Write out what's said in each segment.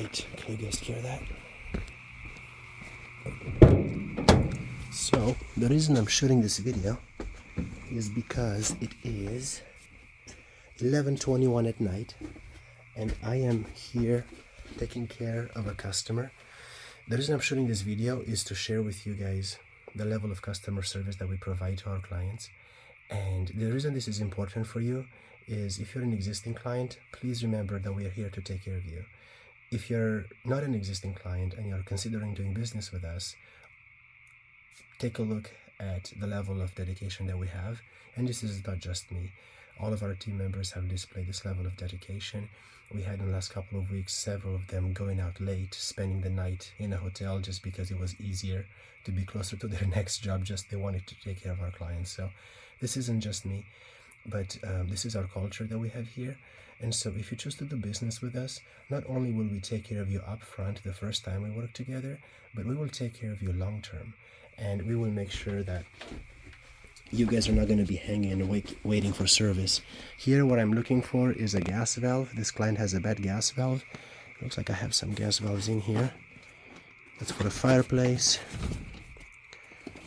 Alright, can you guys hear that? So, the reason I'm shooting this video is because it is 11:21 at night and I am here taking care of a customer. The reason I'm shooting this video is to share with you guys the level of customer service that we provide to our clients. And the reason this is important for you is if you're an existing client, please remember that we are here to take care of you. If you're not an existing client and you're considering doing business with us, take a look at the level of dedication that we have. And this is not just me. All of our team members have displayed this level of dedication. We had in the last couple of weeks several of them going out late, spending the night in a hotel just because it was easier to be closer to their next job. Just they wanted to take care of our clients. So this isn't just me, but this is our culture that we have here. And so if you choose to do business with us, not only will we take care of you up front the first time we work together, but we will take care of you long term. And we will make sure that you guys are not going to be hanging and waiting for service. Here what I'm looking for is a gas valve. This client has a bad gas valve. Looks like I have some gas valves in here. That's for a fireplace.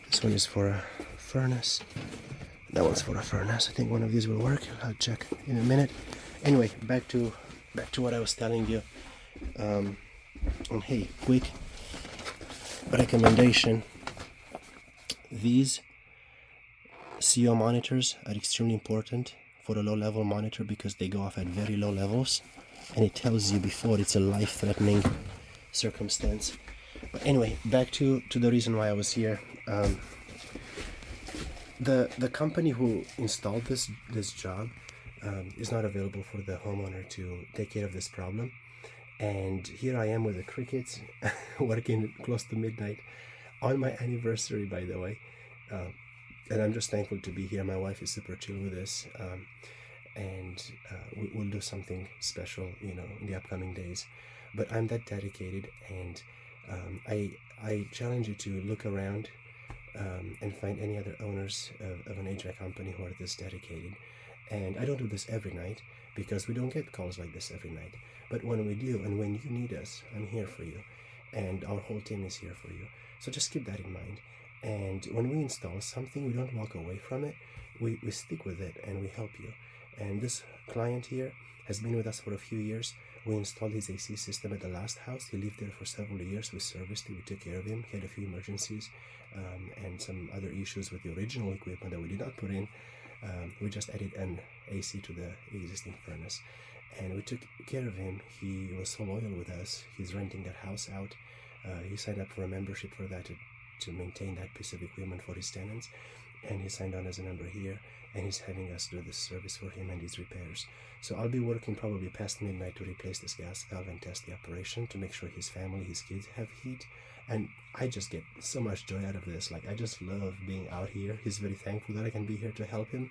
This one is for a furnace. That one's for a furnace. I think one of these will work. I'll check in a minute. Anyway, back to what I was telling you. And hey, quick recommendation. These CO monitors are extremely important for a low-level monitor because they go off at very low levels, and it tells you before it's a life-threatening circumstance. But anyway, back to the reason why I was here. The company who installed this job is not available for the homeowner to take care of this problem, and here I am with the crickets working close to midnight on my anniversary, by the way. And I'm just thankful to be here. My wife is super chill with this, and we'll do something special, in the upcoming days. But I'm that dedicated, and I challenge you to look around and find any other owners of an HVAC company who are this dedicated. And I don't do this every night because we don't get calls like this every night. But when we do, and when you need us, I'm here for you, and our whole team is here for you. So just keep that in mind. And when we install something, we don't walk away from it. We stick with it and we help you. And this client here has been with us for a few years. We installed his AC system at the last house. He lived there for several years. We serviced it. We took care of him. He had a few emergencies and some other issues with the original equipment that we did not put in. We just added an AC to the existing furnace. And we took care of him. He was so loyal with us. He's renting that house out. He signed up for a membership for that to maintain that piece of equipment for his tenants, and he signed on as a member here, and he's having us do this service for him and his repairs. So I'll be working probably past midnight to replace this gas valve and test the operation to make sure his family, his kids have heat. And I just get so much joy out of this. Like, I just love being out here. He's very thankful that I can be here to help him,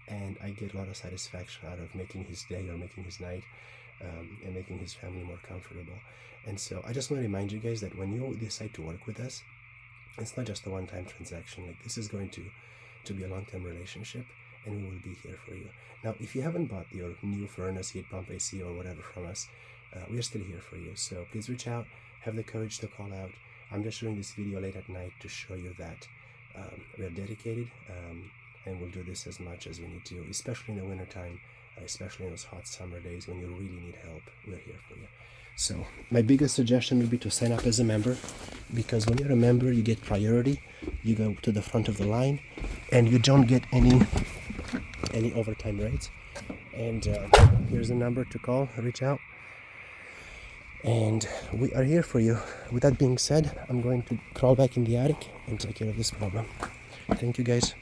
and I get a lot of satisfaction out of making his day or making his night and making his family more comfortable. And so I just want to remind you guys that when you decide to work with us, it's not just a one-time transaction. Like, this is going to be a long-term relationship, and we will be here for you. Now, if you haven't bought your new furnace, heat pump, AC, or whatever from us, we are still here for you. So please reach out, have the courage to call out. I'm just showing this video late at night to show you that we are dedicated, and we'll do this as much as we need to, especially in the wintertime, especially in those hot summer days when you really need help. We're here for you. So my biggest suggestion would be to sign up as a member, because when you're a member, you get priority. You go to the front of the line, and you don't get any overtime rates. And here's the number to call, reach out, and we are here for you. With that being said, I'm going to crawl back in the attic and take care of this problem. Thank you, guys.